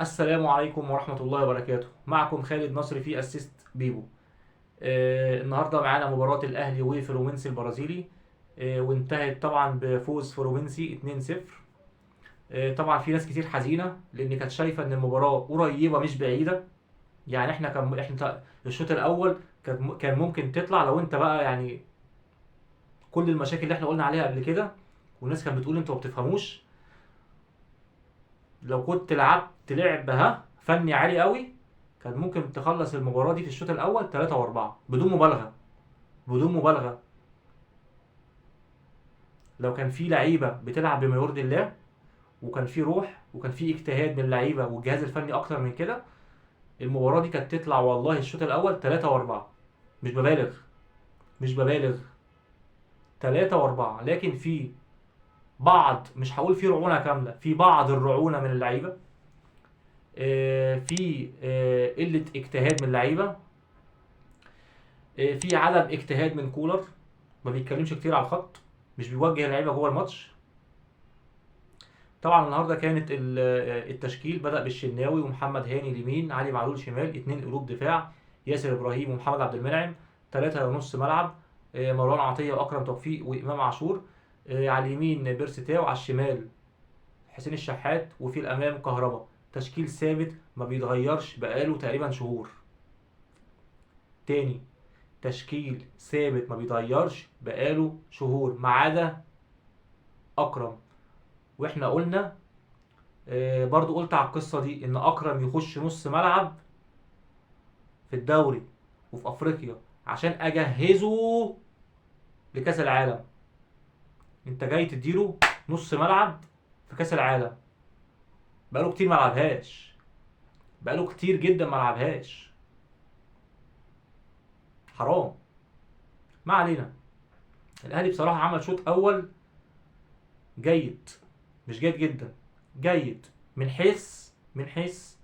السلام عليكم ورحمة الله وبركاته. معكم خالد نصر في اسيست بيبو. النهارده معانا مباراة الأهلي وفلومينسي البرازيلي. وانتهت طبعا بفوز فلومينسي 2-0. طبعا في ناس كتير حزينة لأن كانت شايفة إن المباراة قريبة مش بعيدة. يعني احنا الشوط الأول كان ممكن تطلع لو أنت بقى يعني كل المشاكل اللي احنا قلنا عليها قبل كده، والناس كانت بتقول أنتوا ما بتفهموش. لو كنت لعبت لعب فني عالي قوي كان ممكن تخلص المباراة دي في الشوط الأول 3 و4 بدون مبالغة. بدون مبالغة. لو كان في لعيبة بتلعب بما يرضي الله، وكان في روح، وكان في اجتهاد من اللعيبة والجهاز الفني أكتر من كده، المباراة دي كانت تطلع والله الشوط الأول 3 و4. مش ببالغ. مش ببالغ. 3 و4، لكن في بعض، مش هقول في رعونة كاملة، في بعض الرعونة من اللعيبة. في قلة اجتهاد من اللعيبة. في عدم اجتهاد من كولر. ما بيتكلمش كتير على الخط، مش بيوجه اللعيبه جوه الماتش. طبعا النهارده كانت التشكيل بدأ بالشناوي ومحمد هاني اليمين، علي معلول شمال، اتنين قلوب دفاع، ياسر ابراهيم ومحمد عبد المنعم، ثلاثة نص ملعب، مروان عطية واكرم توفيق وامام عاشور، على اليمين بيرسي تاو، على الشمال حسين الشحات، وفي الامام كهربا. تشكيل ثابت ما بيتغيرش بقاله تقريبا شهور. تاني، تشكيل ثابت ما بيتغيرش بقاله شهور ما عدا اكرم. واحنا قلنا، برضو قلت على القصه دي ان اكرم يخش نص ملعب في الدوري وفي افريقيا عشان اجهزه لكاس العالم. انت جاي تديله نص ملعب في كاس العالم؟ بقاله كتير ما لعبهاش. بقاله كتير جدا ما لعبهاش. حرام. ما علينا. الاهلي بصراحه عمل شوط اول جيد. مش جيد جدا، جيد. من حيث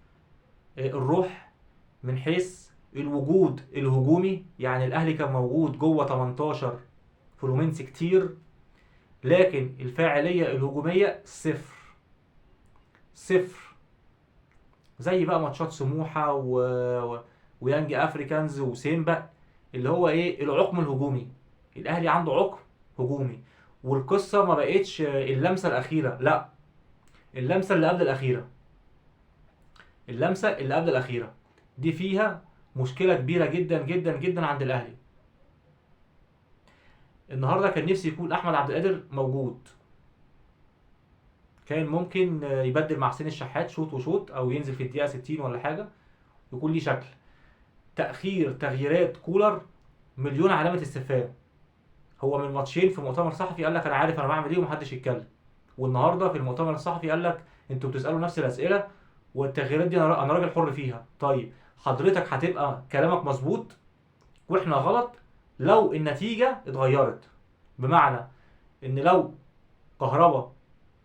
الروح، من حيث الوجود الهجومي. يعني الاهلي كان موجود جوه 18 فلومينسي كتير، لكن الفاعليه الهجوميه صفر. صفر. زي بقى ماتشات سموحه ويانج افريكانز وسيمبا، اللي هو ايه العقم الهجومي. الاهلي عنده عقم هجومي. والقصه ما بقتش اللمسه الاخيره، لا، اللمسه اللي قبل الاخيره. اللمسه اللي قبل الاخيره دي فيها مشكله كبيره جدا جدا جدا عند الاهلي. النهارده كان نفسي يكون احمد عبد القادر موجود. كان ممكن يبدل مع حسين الشحات شوط وشوط، او ينزل في الدقيقه 60 ولا حاجه، يكون ليه شكل. تغييرات كولر مليون علامه استفهام. هو من ماتشين في مؤتمر صحفي قال لك انا عارف انا بعمل ايه ومحدش يتكلم. والنهارده في المؤتمر الصحفي قال لك انتوا بتسالوا نفس الاسئله، والتغييرات دي انا راجل حر فيها. طيب حضرتك هتبقى كلامك مظبوط واحنا غلط لو النتيجه اتغيرت. بمعنى ان لو كهربا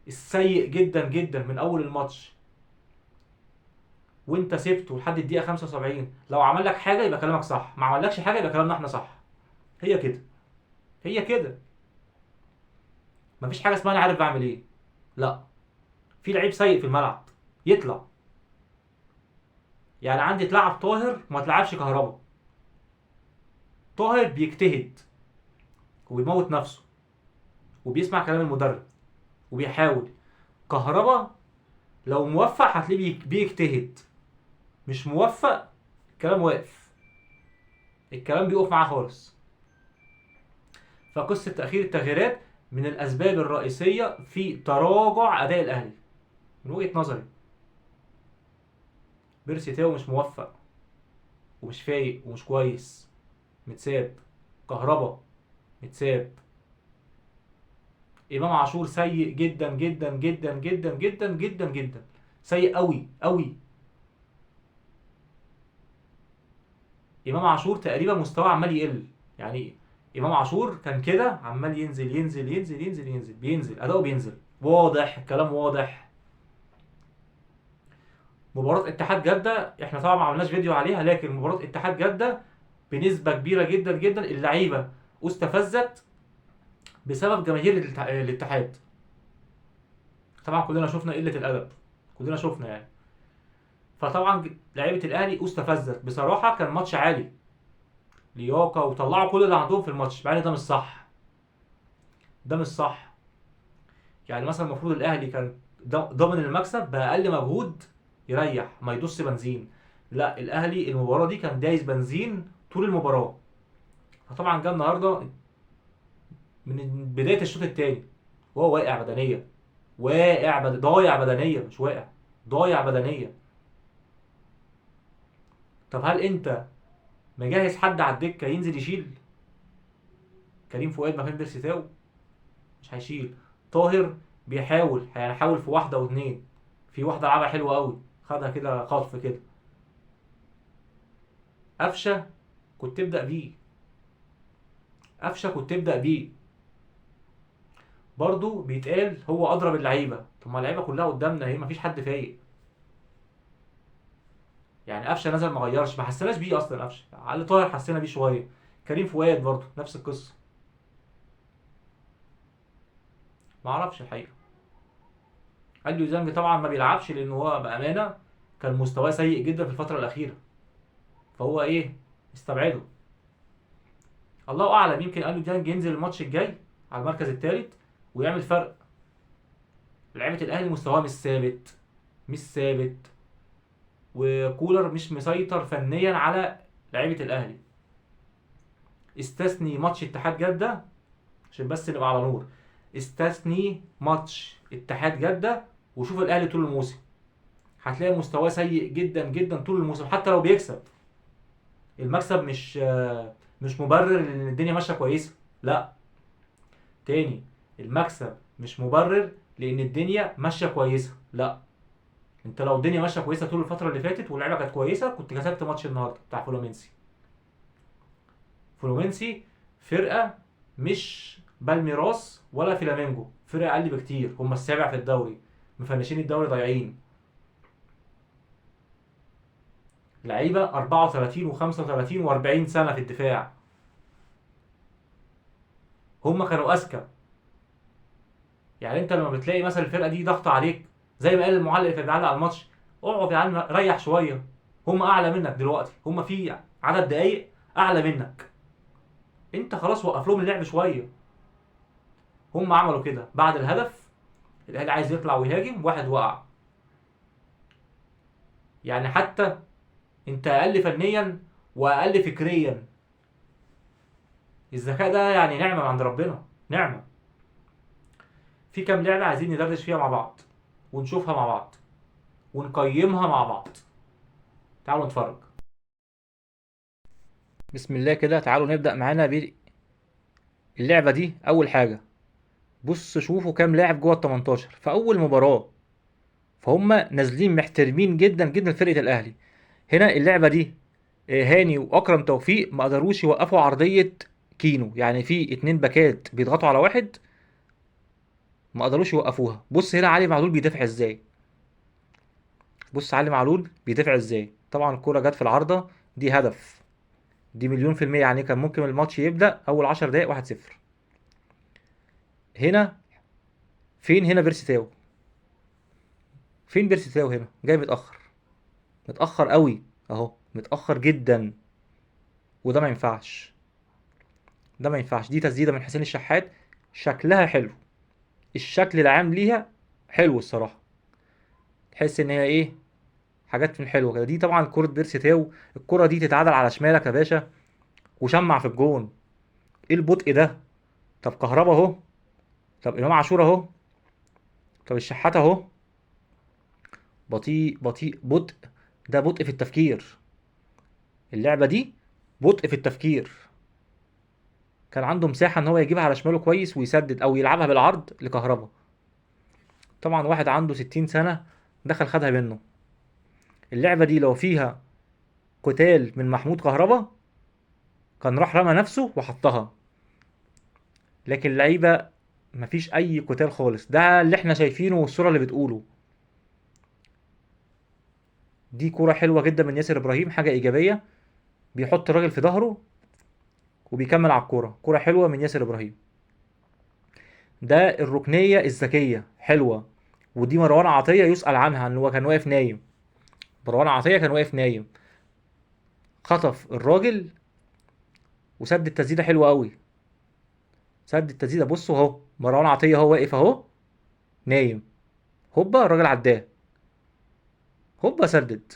السيء جدا جدا من اول الماتش وانت سبته لحد الدقيقه 75، لو عمل لك حاجه يبقى كلامك صح، ما عملكش حاجه يبقى كلامنا احنا صح. هي كده. هي كده. مفيش حاجه اسمها انا عارف بعمل ايه. لا. في لعيب سيء في الملعب يطلع. يعني عندي تلعب طاهر وما تلعبش كهربا. طاهر بيجتهد وبيموت نفسه وبيسمع كلام المدرب وبيحاول. كهربا لو موفق هتلاقيه بيجتهد. مش موفق، الكلام واقف. الكلام بيقف معاه خالص. فقصه تاخير التغييرات من الاسباب الرئيسيه في تراجع اداء الاهلي من وجهه نظري. بيرسي تاو مش موفق ومش فايق ومش كويس، متساب. كهربا متساب. امام عاشور سيء جدا جدا جدا جدا جدا جدا جدا. سيء قوي قوي. امام عاشور تقريبا مستواه عمال يقل. يعني امام عاشور كان كده عمال ينزل ينزل ينزل ينزل ينزل، بينزل اداؤه، بينزل واضح، الكلام واضح. مباراة اتحاد جدة احنا طبعا ما عملناش فيديو عليها، لكن مباراة اتحاد جدة بنسبة كبيرة جدا جدا اللعيبة استفزت بسبب جماهير الاتحاد. طبعا كلنا شفنا قلة الأدب. كلنا شفنا يعني. فطبعا لعيبه الاهلي استفزت بصراحه. كان ماتش عالي، لياقه، وطلعوا كل اللي عندهم في الماتش، مع ان ده مش صح. ده مش صح. يعني مثلا المفروض الاهلي كان ضامن المكسب باقل مجهود، يريح ما يدوس بنزين. لا، الاهلي المباراه دي كان دايس بنزين طول المباراه. فطبعا جه النهارده من بدايه الشوط الثاني وهو واقع بدنيا. ضايع بدنيا، مش واقع، ضايع بدنيا. طب هل انت مجهز حد على الدكه ينزل يشيل؟ كريم فؤاد مكان بيرسي تاو مش هيشيل. طاهر بيحاول، يعني حاول في واحده واتنين، في واحده لعبها حلوه قوي، خدها كده خطف كده. قفشه كنت تبدا بيه، قفشه كنت تبدا بيه. برضه بيتقال هو اضرب اللعيبه. طب ما اللعيبه كلها قدامنا اهي، مفيش حد فايق. يعني قفشه نزل ما غيرش، ما حسيناش بيه اصلا. قفشه على طاهر حسينا بيه شويه. كريم فؤاد برضه نفس القصه. ما اعرفش الحقيقه. اليو زانج طبعا ما بيلعبش لان هو بامانه كان مستواه سيء جدا في الفتره الاخيره، فهو ايه، استبعده. الله اعلم، يمكن اليو ديانج ينزل الماتش الجاي على المركز الثالث ويعمل فرق. لعيبه الاهلي مستواها مش ثابت، مش ثابت. وكولر مش مسيطر فنيا على لعيبه الاهلي. استثني ماتش اتحاد جده، عشان بس نبقى على نور. استثني ماتش اتحاد جده وشوف الاهلي طول الموسم، هتلاقي مستواه سيء جدا جدا طول الموسم حتى لو بيكسب. المكسب مش مبرر ان الدنيا ماشيه كويسه، لا. تاني، المكسب مش مبرر لان الدنيا ماشيه كويسه، لا. انت لو الدنيا ماشيه كويسه طول الفتره اللي فاتت واللعبه كانت كويسه كنت كسبت ماتش النهارده بتاع فلومينسي. فلومينسي فرقه مش بالميراس ولا فلامينجو، فرقه اقل بكتير. هم السابع في الدوري، مفنشين الدوري ضايعين. لعيبه 34 و35 و40 سنه في الدفاع. هم كانوا اذكى. يعني انت لما بتلاقي مثلا الفرقه دي ضغط عليك، زي ما قال المعلق اللي كان بيعلق على الماتش، اقعد يا عم ريح شويه. هم اعلى منك دلوقتي، هم في عدد دقايق اعلى منك. انت خلاص وقف لهم اللعب شويه. هم عملوا كده بعد الهدف. الاهلي عايز يطلع ويهاجم، واحد وقع. يعني حتى انت اقل فنيا واقل فكريا. الذكاء ده يعني نعمه من عند ربنا، نعمه. في كام لعبه عايزين ندردش فيها مع بعض ونشوفها مع بعض ونقيمها مع بعض. تعالوا نتفرج. بسم الله كده، تعالوا نبدأ معانا باللعبة دي. أول حاجة، بص شوفوا كام لاعب جوه ال 18 في أول مباراة. فهم نازلين محترمين جدا جدا فرقة الأهلي. هنا اللعبة دي هاني وأكرم توفيق ما قدروش يوقفوا عرضية كينو. يعني في اتنين باكات بيضغطوا على واحد، ما قدروش يوقفوها. بص هنا علي معلول بيدافع ازاي. بص علي معلول بيدافع ازاي. طبعا الكرة جت في العارضة، دي هدف. دي مليون في المية. يعني كان ممكن الماتش يبدأ أول 10 دقايق 1-0. هنا فين هنا بيرسي تاو؟ فين بيرسي تاو؟ هنا جاي متأخر، متأخر قوي اهو، متأخر جدا. وده ما ينفعش، ده ما ينفعش. دي تسديدة من حسين الشحات، شكلها حلو، الشكل العام ليها حلو الصراحة. تحس ان هي ايه، حاجات من حلوة كده. دي طبعا كرة بيرسي تاو، الكرة دي تتعادل على شمالك يا باشا وشمع في الجون. ايه البطء ده؟ طب كهربا اهو، طب امام عاشور اهو، طب الشحات اهو. بطيء بطيء، بطء. ده بطء في التفكير. اللعبة دي بطء في التفكير. كان عنده مساحة ان هو يجيبها على شماله كويس ويسدد او يلعبها بالعرض لكهربا. طبعا واحد عنده 60 سنة دخل خدها منه. اللعبة دي لو فيها قتال من محمود كهربا كان راح رمى نفسه وحطها. لكن اللعيبة مفيش اي قتال خالص. ده اللي احنا شايفينه والصورة اللي بتقوله. دي كرة حلوة جدا من ياسر ابراهيم، حاجة ايجابية. بيحط الراجل في ظهره وبيكمل على الكرة. كرة حلوة من ياسر ابراهيم. ده الركنية الذكية حلوة. ودي مروان عطية يسأل عنها ان هو كان واقف نايم. مروان عطيه كان واقف نايم، خطف الراجل وسد التسديده حلوه قوي. سد التسديده، بصوا اهو مروان عطيه اهو واقف اهو نايم، هوبا الراجل عداه، هوبا سدد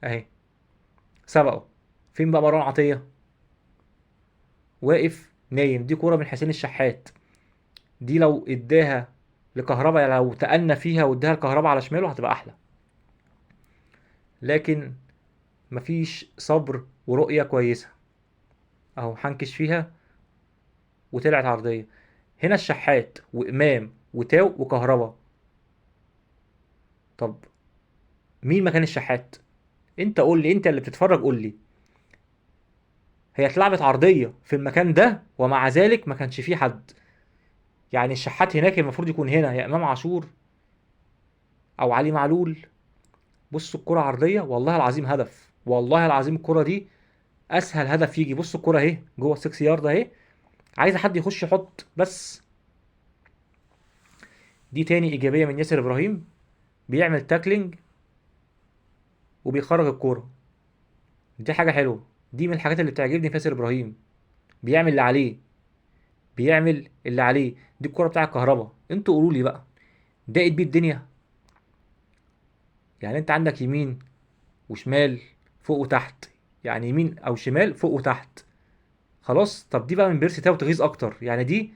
اهي، سبقه. فين بقى مروان عطيه؟ واقف نايم. دي كوره من حسين الشحات، دي لو اداها لكهربا، يعني لو تأنى فيها واداها لكهربا على شماله هتبقى احلى، لكن مفيش صبر ورؤية كويسة. اهو حنكش فيها وطلعت عرضية. هنا الشحات وامام وتاو وكهربا، طب مين مكان الشحات؟ انت قول لي، انت اللي بتتفرج قول لي. هي اتلعبت عرضية في المكان ده ومع ذلك ما كانش فيه حد. يعني الشحات هناك المفروض يكون هنا يا امام عاشور او علي معلول. بص الكرة عرضية، والله العظيم هدف، والله العظيم الكرة دي اسهل هدف يجي. بص الكرة اهي جوه 6 يارد اهي، عايز حد يخش يحط بس. دي تاني ايجابية من ياسر ابراهيم، بيعمل تاكلينج وبيخرج الكورة. دي حاجة حلوة، دي من الحاجات اللي بتعجبني في ياسر ابراهيم، بيعمل اللي عليه، بيعمل اللي عليه. دي الكورة بتاع الكهرباء، انتوا قولوا لي بقى، دقت بيه الدنيا؟ يعني انت عندك يمين وشمال، فوق وتحت، يعني يمين او شمال فوق وتحت، خلاص. طب دي بقى من بيرسي تاو تغيظ اكتر، يعني دي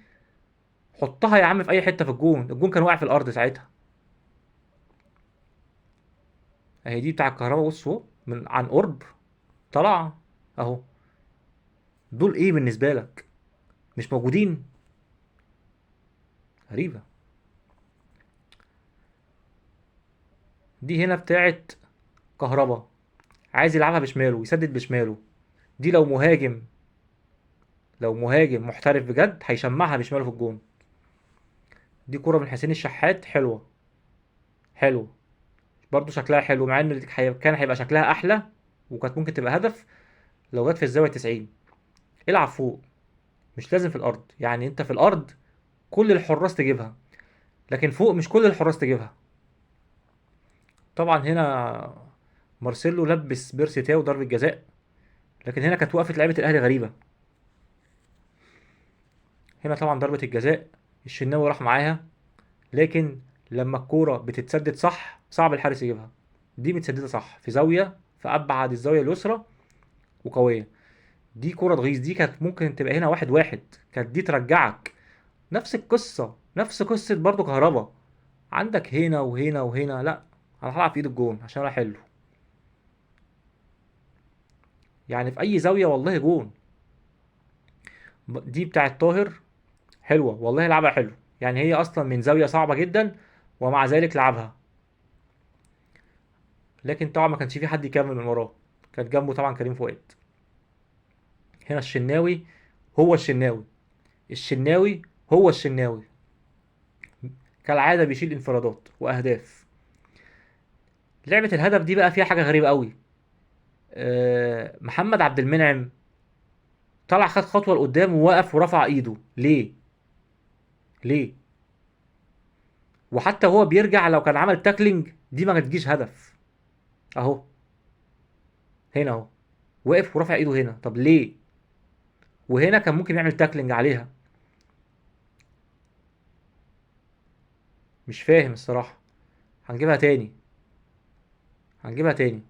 حطها يا عم في اي حتة في الجون، الجون كان واقع في الارض ساعتها. اهي دي بتاع الكهرباء، بص اهو من عن قرب طلع اهو. دول ايه بالنسبة لك؟ مش موجودين؟ غريبة. دي هنا بتاعت كهربا، عايز يلعبها بشماله يسدد بشماله. دي لو مهاجم، لو مهاجم محترف بجد هيشمعها بشماله في الجون. دي كرة من حسين الشحات حلوة، حلوة برضو شكلها حلو، مع ان كان هيبقى شكلها احلى وكانت ممكن تبقى هدف لو جت في الزاوية 90. العب فوق، مش لازم في الارض. يعني انت في الارض كل الحراس تجيبها، لكن فوق مش كل الحراس تجيبها. طبعا هنا مارسيلو لبس بيرسي تاو ضربة جزاء، لكن هنا كانت وقفة لعيبة الاهلي غريبة. هنا طبعا ضربة الجزاء الشناوي راح معاها، لكن لما الكورة بتتسدد صح صعب الحارس يجيبها. دي متسددة صح في زاوية، في أبعد الزاوية اليسرى وقوية. دي كورة تغيظ، دي كانت ممكن تبقى هنا 1-1، كانت دي ترجعك. نفس القصة، نفس قصة برضو كهربا، عندك هنا وهنا وهنا. لا، أنا هلعب في إيد الجون عشان أنا حلو، يعني في أي زاوية والله جون. دي بتاعت طاهر حلوة والله، لعبها حلو، يعني هي أصلا من زاوية صعبة جدا ومع ذلك لعبها. لكن طبعا ما كانش في حد يكمل من وراه، كانت جنبه طبعا كريم فؤاد. هنا الشناوي هو الشناوي، الشناوي هو الشناوي، كالعادة بيشيل انفرادات وأهداف. لعبة الهدف دي بقى فيها حاجة غريبة قوي. محمد عبد المنعم طلع خد خطوة لقدام ووقف ورفع ايده ليه؟ ليه؟ وحتى هو بيرجع لو كان عمل تاكلينج دي ما تجيش هدف. اهو هنا اهو وقف ورفع ايده هنا، طب ليه؟ وهنا كان ممكن يعمل تاكلينج عليها. مش فاهم الصراحة. هنجيبها تاني، هنجيبها تاني،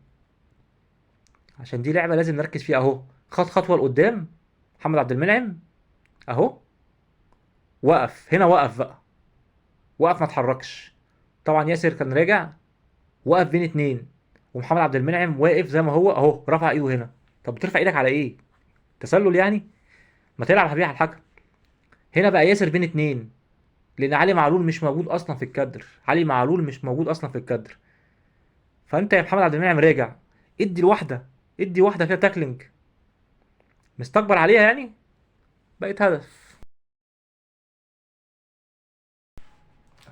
عشان دي لعبة لازم نركز فيها. اهو خد خطوة لقدام محمد عبد المنعم اهو، وقف هنا، وقف بقى، وقف ما اتحركش. طبعا ياسر كان راجع، وقف بين اتنين، ومحمد عبد المنعم واقف زي ما هو اهو رفع ايده هنا. طب بترفع ايدك على ايه؟ تسلل يعني؟ ما تلعب حبيبي على الحكم. هنا بقى ياسر بين اتنين، لان علي معلول مش موجود اصلا في الكادر، علي معلول مش موجود اصلا في الكادر. فانت يا محمد عبد المنعم راجع، ادي الواحده، ادي واحده كده تاكلينج، مستكبر عليها يعني. بقت هدف.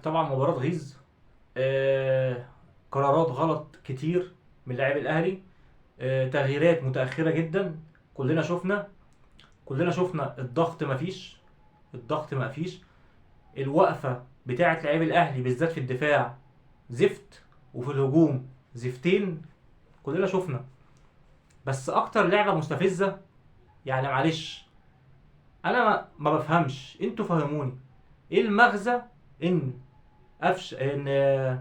طبعا مباراة غيظ، قرارات غلط كتير من لاعبي الاهلي، تغييرات متاخره جدا. كلنا شفنا، كلنا شفنا الضغط مفيش، الضغط مفيش. الوقفه بتاعه لاعبي الاهلي بالذات في الدفاع زفت، وفي الهجوم زفتين كلنا شفنا. بس اكتر لعبه مستفزه، يعني معلش انا ما بفهمش، انتوا فهموني. ايه المغزى ان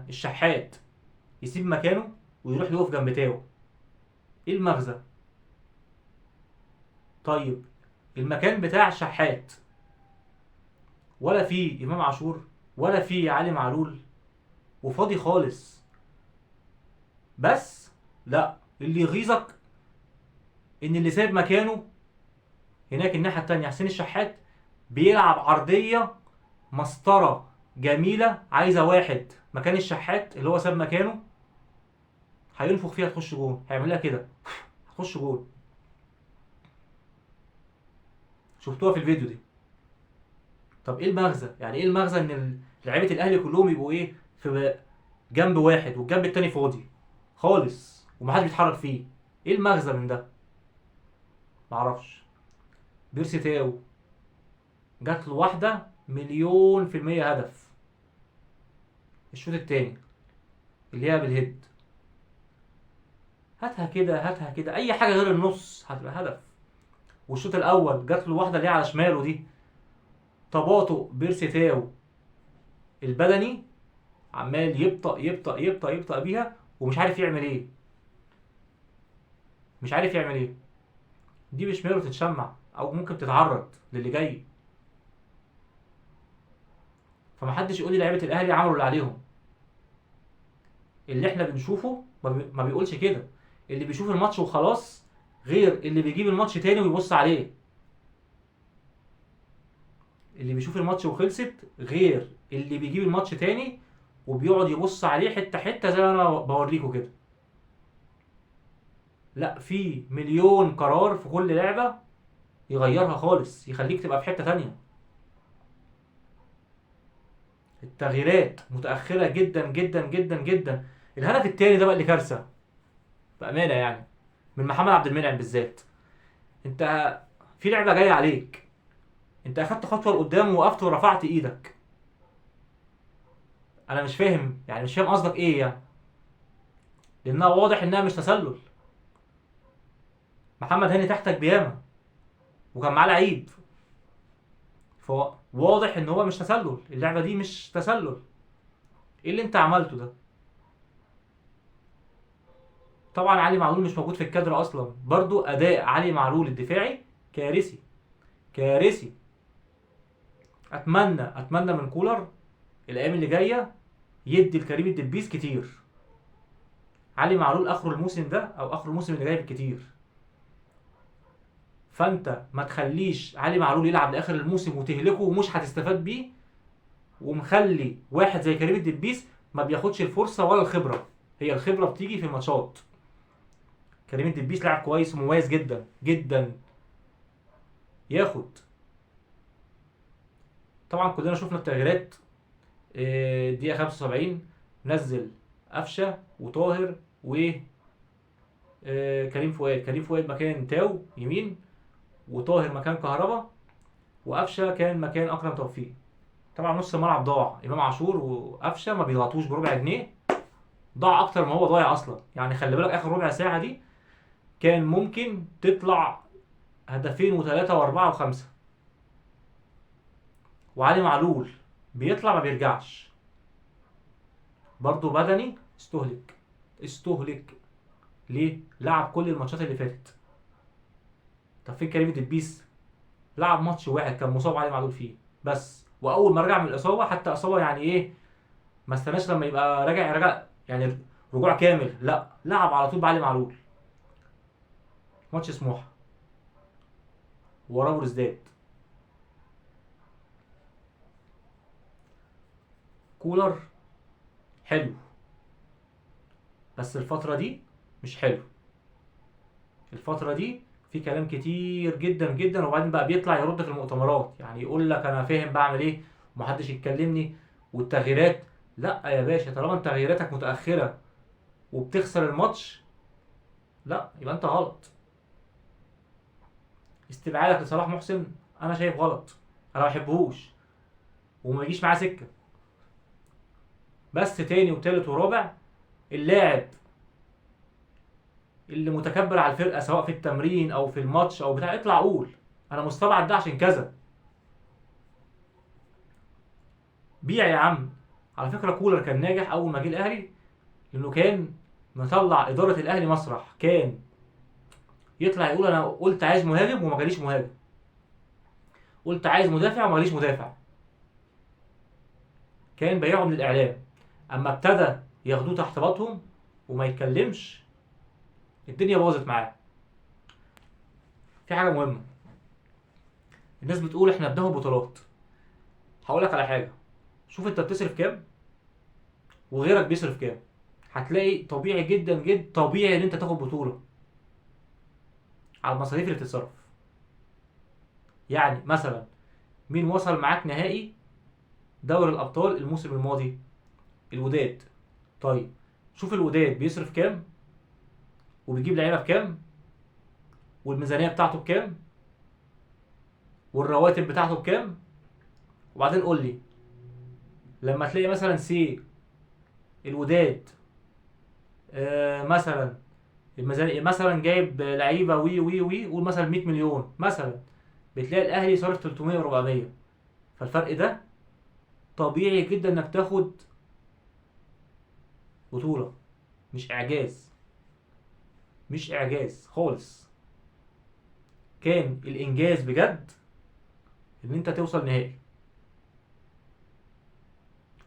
الشحات يسيب مكانه ويروح يقف جنب تاو؟ ايه المغزى؟ طيب المكان بتاع الشحات ولا فيه امام عاشور ولا فيه علي معلول، وفاضي خالص. بس لا، اللي يغيظك ان اللي سايب مكانه هناك الناحيه التانيه حسين الشحات بيلعب عرضيه مسطره جميله، عايزه واحد مكان الشحات اللي هو ساب مكانه هينفخ فيها تخش جون، هيعملها كده هتخش جون. شفتوها في الفيديو دي. طب ايه المغزى؟ يعني ايه المغزى ان لعيبه الاهلي كلهم يبقوا ايه في جنب واحد والجنب التاني فاضي خالص ومحدش بيتحرك فيه؟ ايه المغزى من ده؟ معرفش. بيرسي تاو جات له واحده مليون في المية هدف الشوط التاني اللي هي بالهيد. هاتها كده هاتها كده، اي حاجه غير النص هتبقى هدف. والشوط الاول جات له واحده اللي هي على شماله دي، تباطؤ بيرسي تاو البدني عمال يبطأ يبطأ يبطأ يبطأ بيها ومش عارف يعمل ايه. مش عارف يعمل ايه. دي بشماله تتشمع او ممكن تتعرض للي جاي. فمحدش يقول لي لعيبه الاهلي عملوا اللي عليهم. اللي احنا بنشوفه ما بيقولش كده. اللي بيشوف الماتش وخلاص غير اللي بيجيب الماتش تاني ويبص عليه. اللي بيشوف الماتش وخلصت غير اللي بيجيب الماتش تاني وبيقعد يبص عليه حته حته زي ما انا بوريكم كده. لا، في مليون قرار في كل لعبه يغيرها خالص، يخليك تبقى في حته تانيه. التغييرات متاخره جدا جدا جدا جدا. الهدف التاني ده بقى اللي كارثه بامانه يعني، من محمد عبد المنعم بالذات. انت في لعبه جايه عليك، انت اخدت خطوه لقدام ووقفت ورفعت ايدك. انا مش فاهم يعني، مش فاهم قصدك ايه يعني، لانها واضح انها مش تسلل. محمد هاني تحتك بياما وكان معاه لعيب، فواضح ان هو مش تسلل، اللعبه دي مش تسلل. ايه اللي انت عملته ده؟ طبعا علي معلول مش موجود في الكادر اصلا، برضو اداء علي معلول الدفاعي كارثي كارثي. اتمنى من كولر الايام اللي جايه يدي لكريم الدبيس كتير. علي معلول اخره الموسم ده او اخر الموسم اللي جاي بالكتير. فانت ما تخليش علي معلول يلعب لاخر الموسم وتهلكه ومش هتستفاد بيه، ومخلي واحد زي كريم الدبيس ما بياخدش الفرصه ولا الخبره. هي الخبره بتيجي في الماتشات. كريم الدبيس لاعب كويس ومميز جدا جدا، ياخد. طبعا كلنا شفنا التغييرات. دقيقه 75 نزل قفشه وطاهر و كريم فؤاد مكان تاو يمين، وطاهر مكان كهربا، وقفشه كان مكان اكرم توفيق. طبعا نص الملعب ضاع، امام عاشور وقفشه ما بيضغطوش بربع جنيه. ضاع اكتر ما هو ضايع اصلا يعني. خلي بالك اخر ربع ساعه دي كان ممكن تطلع هدفين وثلاثه واربعه وخمسه. وعلي معلول بيطلع ما بيرجعش، برضه بدني استهلك. ليه؟ لعب كل الماتشات اللي فاتت. طب فين كريم الدبيس؟ لعب ماتش واحد كان مصاب علي معلول فيه بس، واول ما رجع من الاصابه، حتى اصابه يعني ايه، ما استناش لما يبقى راجع يعني رجوع كامل، لا لعب على طول بعلي معلول. ماتش سموحه وراه بورزداد. كولر حلو بس الفتره دي مش حلو. الفتره دي في كلام كتير جدا جدا، وبعدين بقى بيطلع يرد في المؤتمرات، يعني يقول لك انا فاهم بعمل ايه ومحدش يتكلمني. والتغييرات، لا يا باشا، طالما انت تغييراتك متاخره وبتخسر الماتش، لا يبقى انت غلط. استبعادك لصلاح محسن انا شايف غلط. انا ما بحبهوش وما يجيش معاه سكه. بس تاني وتالت ورابع اللاعب اللي متكبر على الفرقه سواء في التمرين او في الماتش او بتاع، اطلع قول انا مستبعد ده عشان كذا. بيع يا عم. على فكره كولر كان ناجح اول ما جه الاهلي، لانه كان مطلع اداره الاهلي مسرح. كان يطلع يقول انا قلت عايز مهاجم وما جاليش مهاجم، قلت عايز مدافع وما جاليش مدافع. كان بيعه من الاعلام. اما ابتدى ياخدوه تحت باطهم وما يتكلمش، الدنيا باظت معاه. في حاجه مهمه، الناس بتقول احنا بناخد بطولات. هقول لك على حاجه، شوف انت بتصرف كام وغيرك بيصرف كام، هتلاقي طبيعي جدا جدا طبيعي ان انت تاخد بطوله على المصاريف اللي بتتصرف. يعني مثلا مين وصل معاك نهائي دوري الابطال الموسم الماضي؟ الوداد. طيب شوف الوداد بيصرف كام وبيجيب لعيبه بكام والميزانيه بتاعته بكام والرواتب بتاعته بكام، وبعدين قول لي لما تلاقي مثلا الوداد مثلا الميزانيه مثلا جايب لعيبه وي وي وي، قول مثلا 100 مليون مثلا، بتلاقي الاهلي صارف 300 و400. فالفرق ده طبيعي جدا انك تاخد بطوله، مش اعجاز، مش اعجاز خالص. كان الانجاز بجد ان انت توصل نهائي،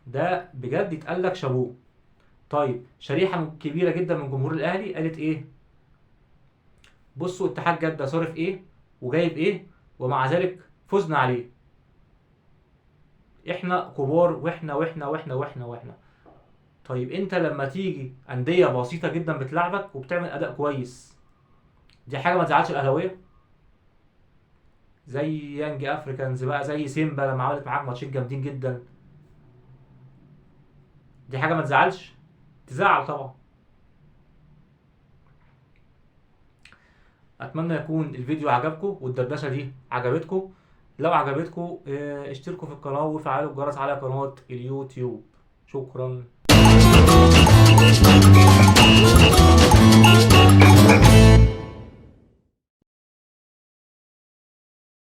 ده بجد يتقال لك شابوه. طيب شريحه كبيره جدا من جمهور الاهلي قالت ايه؟ بصوا اتحاد جده صارف ايه وجايب ايه ومع ذلك فزنا عليه. احنا كبار واحنا واحنا واحنا واحنا واحنا. طيب انت لما تيجي انديه بسيطه جدا بتلعبك وبتعمل اداء كويس، دي حاجه ما تزعلش الاهلاويه؟ زي يانج افريكانز بقى، زي سيمبا لما عملت معاك ماتشين جامدين جدا، دي حاجه ما تزعلش؟ تزعل طبعا. اتمنى يكون الفيديو عجبكم والدردشه دي عجبتكم. لو عجبتكم اشتركوا في القناه وفعلوا الجرس على قناه اليوتيوب. شكرا.